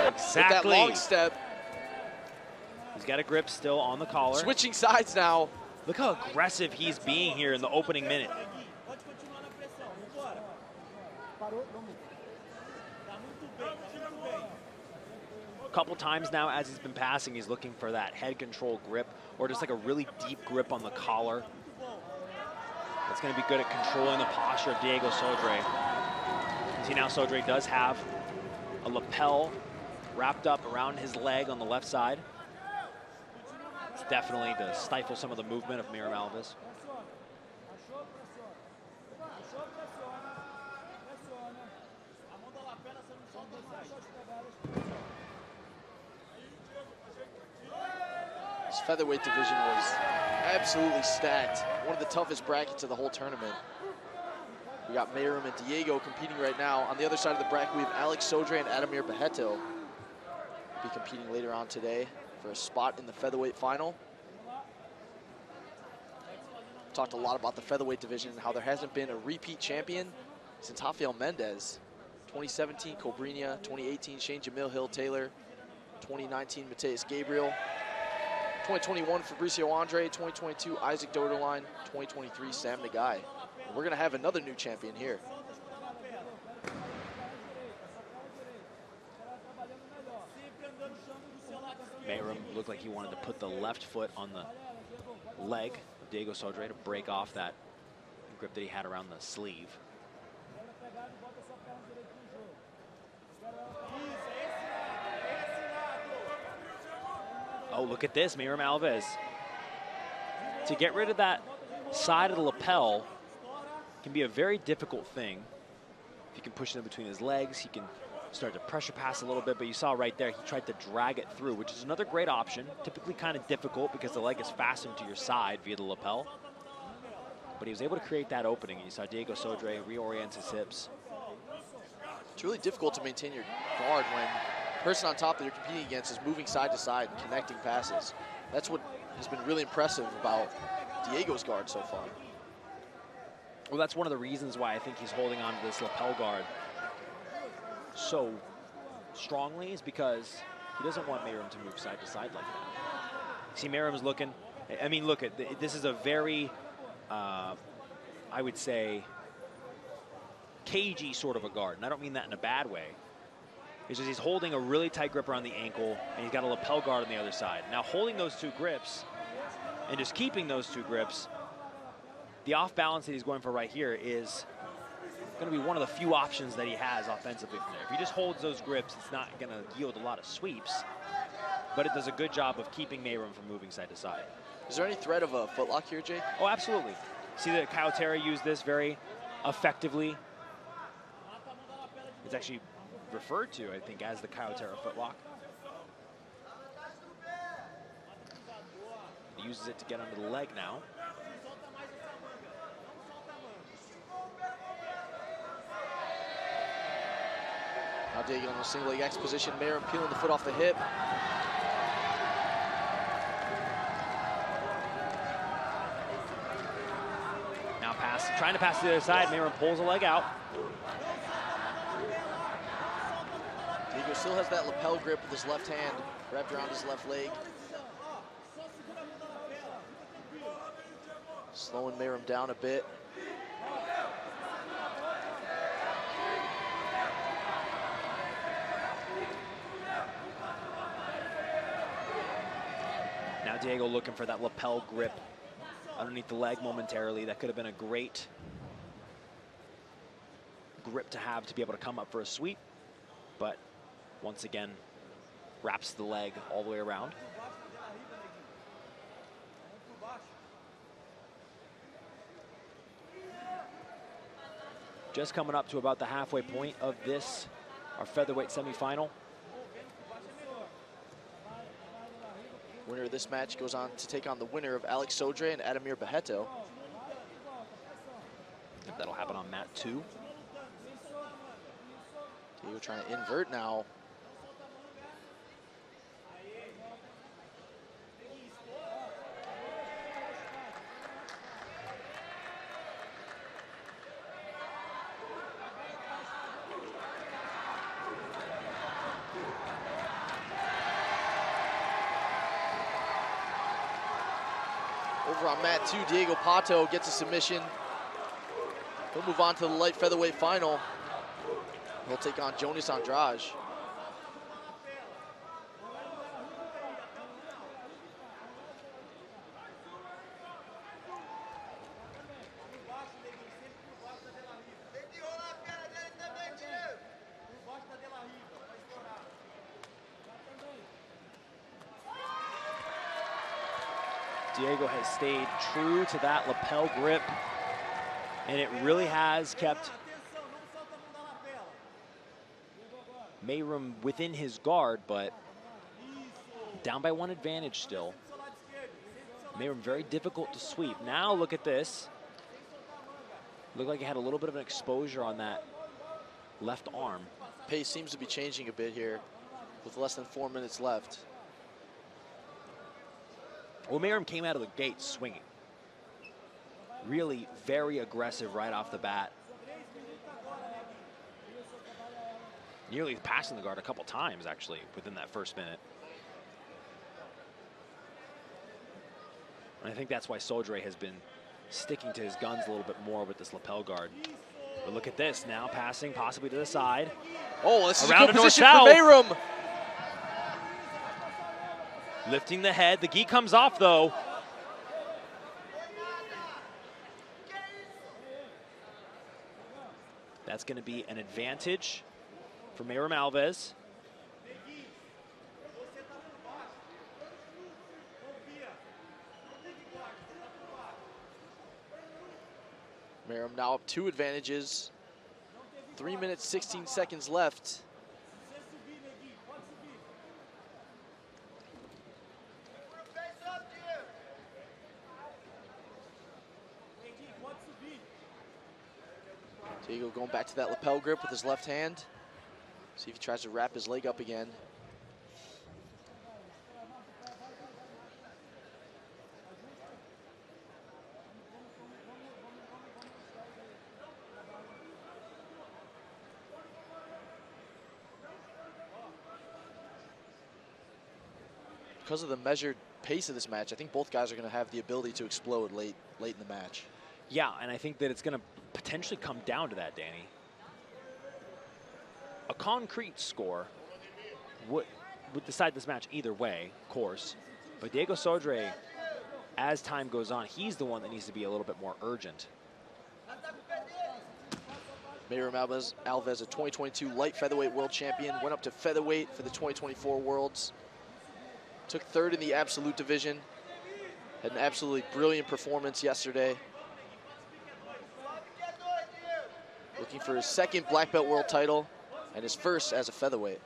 Exactly. With that long step. He's got a grip still on the collar. Switching sides now. Look how aggressive he's being here in the opening minute. A couple times now as he's been passing, he's looking for that head control grip or just like a really deep grip on the collar. That's going to be good at controlling the posture of Diego Sodre. See now Sodre does have a lapel wrapped up around his leg on the left side. It's definitely to stifle some of the movement of Meyram Alves. This featherweight division was absolutely stacked. One of the toughest brackets of the whole tournament. We got Meyram and Diego competing right now. On the other side of the bracket, we have Alex Sodre and Adamir Bejeto. Be competing later on today for a spot in the featherweight final. Talked a lot about the featherweight division and how there hasn't been a repeat champion since Rafael Mendez. 2017, Cobrinha. 2018, Shane Jamil Hill-Taylor. 2019, Mateus Gabriel. 2021, Fabricio Andre. 2022, Isaac Doderline. 2023, Sam Nagai. And we're going to have another new champion here. Meyram looked like he wanted to put the left foot on the leg of Diego Sodre to break off that grip that he had around the sleeve. Oh, look at this, Meyram Alves. To get rid of that side of the lapel can be a very difficult thing. If you can push it in between his legs, he can start to pressure pass a little bit, but you saw right there, he tried to drag it through, which is another great option. Typically kind of difficult because the leg is fastened to your side via the lapel. But he was able to create that opening. You saw Diego Sodre reorient his hips. It's really difficult to maintain your guard when the person on top that you're competing against is moving side to side and connecting passes. That's what has been really impressive about Diego's guard so far. Well, that's one of the reasons why I think he's holding on to this lapel guard so strongly, is because he doesn't want Meyram to move side to side like that. See, Meyram's looking, I mean, look, this is a very, I would say, cagey sort of a guard. And I don't mean that in a bad way. It's just he's holding a really tight grip around the ankle, and he's got a lapel guard on the other side. Now, holding those two grips and just keeping those two grips, the off balance that he's going for right here is going to be one of the few options that he has offensively from there. If he just holds those grips, it's not going to yield a lot of sweeps, but it does a good job of keeping Meyram from moving side to side. Is there any threat of a footlock here, Jake? Oh, absolutely. See that Kyle Terry used this very effectively. It's actually referred to, I think, as the Kyle Terry footlock. He uses it to get under the leg now. Now Diego in a single leg X position. Meyram peeling the foot off the hip. Now trying to pass to the other side. Meyram pulls the leg out. Diego still has that lapel grip with his left hand wrapped around his left leg. Slowing Meyram down a bit. Now Diego looking for that lapel grip underneath the leg momentarily. That could have been a great grip to have to be able to come up for a sweep, but once again wraps the leg all the way around. Just coming up to about the halfway point of this, our featherweight semifinal. Winner of this match goes on to take on the winner of Alex Sodre and Adamir Bejeto. That'll happen on mat 2. Diego trying to invert now. pressure on mat 2. Diego Pato gets a submission. He'll move on to the light featherweight final. He'll take on Jonas Andrade. Diego has stayed true to that lapel grip, and it really has kept Meyram within his guard, but down by 1 advantage still. Meyram very difficult to sweep. Now look at this. Looked like he had a little bit of an exposure on that left arm. Pace seems to be changing a bit here with less than 4 minutes left. Well, Meyram came out of the gate swinging. Really very aggressive right off the bat. Nearly passing the guard a couple times, actually, within that first minute. And I think that's why Sodre has been sticking to his guns a little bit more with this lapel guard. But look at this now, passing possibly to the side. Oh, this is Around a good position for north-south. Meyram. Lifting the head. The gi comes off, though. That's going to be an advantage for Meyram Alves. Meyram now up 2 advantages. 3 minutes, 16 seconds left. Diego going back to that lapel grip with his left hand. See if he tries to wrap his leg up again. Because of the measured pace of this match, I think both guys are going to have the ability to explode late in the match. Yeah, and I think that it's going to potentially come down to that, Danny. A concrete score would decide this match either way, of course. But Diego Sodre, as time goes on, he's the one that needs to be a little bit more urgent. Meyram Alves, a 2022 light featherweight world champion, went up to featherweight for the 2024 Worlds. Took 3rd in the absolute division. Had an absolutely brilliant performance yesterday. Looking for his 2nd black belt world title and his 1st as a featherweight.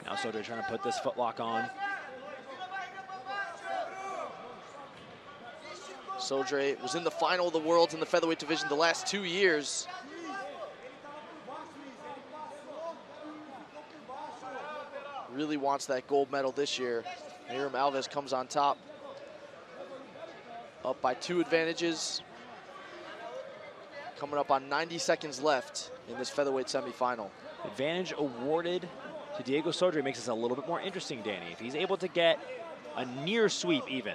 Now Sodre trying to put this footlock on. Sodre was in the final of the Worlds in the featherweight division the last 2 years. Really wants that gold medal this year. Meyram Alves comes on top. Up by 2 advantages. Coming up on 90 seconds left in this featherweight semifinal. Advantage awarded to Diego Sodre makes this a little bit more interesting, Danny. If he's able to get a near sweep even,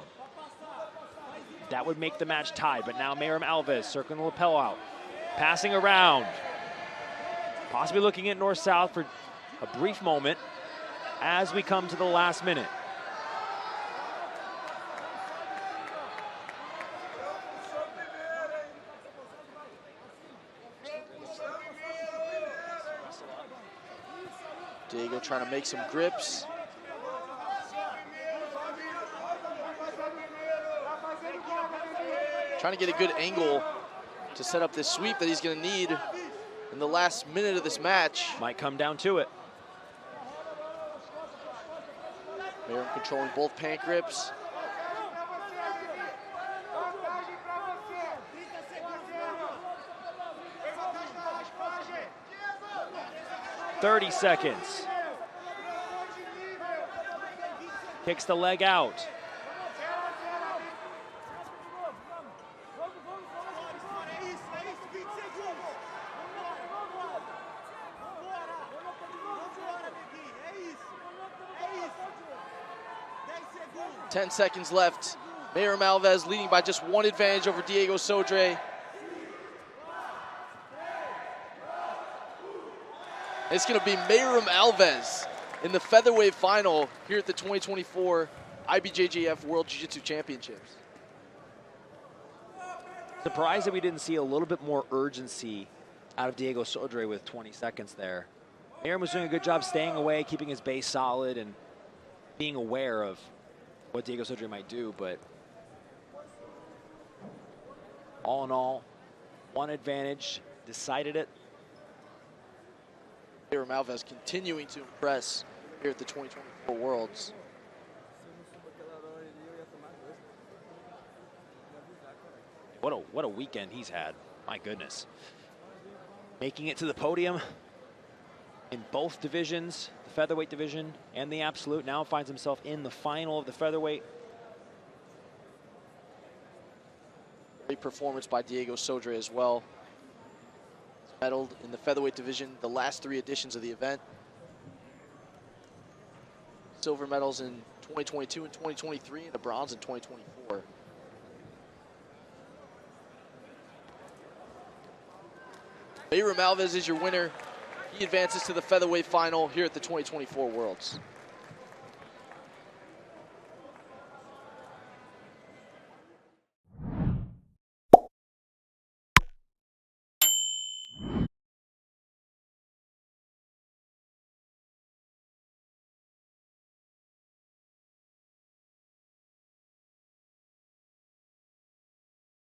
that would make the match tied. But now Meyram Alves circling the lapel out, passing around, possibly looking at north-south for a brief moment as we come to the last minute. Diego trying to make some grips. Trying to get a good angle to set up this sweep that he's going to need in the last minute of this match. Might come down to it. Meyram controlling both pant grips. "30 seconds. Kicks the leg out. "10 seconds left. Meyram Alves leading by just 1 advantage over Diego Sodre. It's going to be Meyram Alves in the featherweight final here at the 2024 IBJJF World Jiu-Jitsu Championships. Surprised that we didn't see a little bit more urgency out of Diego Sodre with 20 seconds there. Meyram was doing a good job staying away, keeping his base solid, and being aware of what Diego Sodre might do, but all in all, 1 advantage, decided it. Meyram Alves continuing to impress here at the 2024 Worlds. What a weekend he's had. My goodness. Making it to the podium in both divisions, the featherweight division and the absolute. Now finds himself in the final of the featherweight. Great performance by Diego Sodre as well. He's medaled in the featherweight division the last 3 editions of the event. Silver medals in 2022 and 2023 and a bronze in 2024. Meyram Alves is your winner. He advances to the featherweight final here at the 2024 Worlds.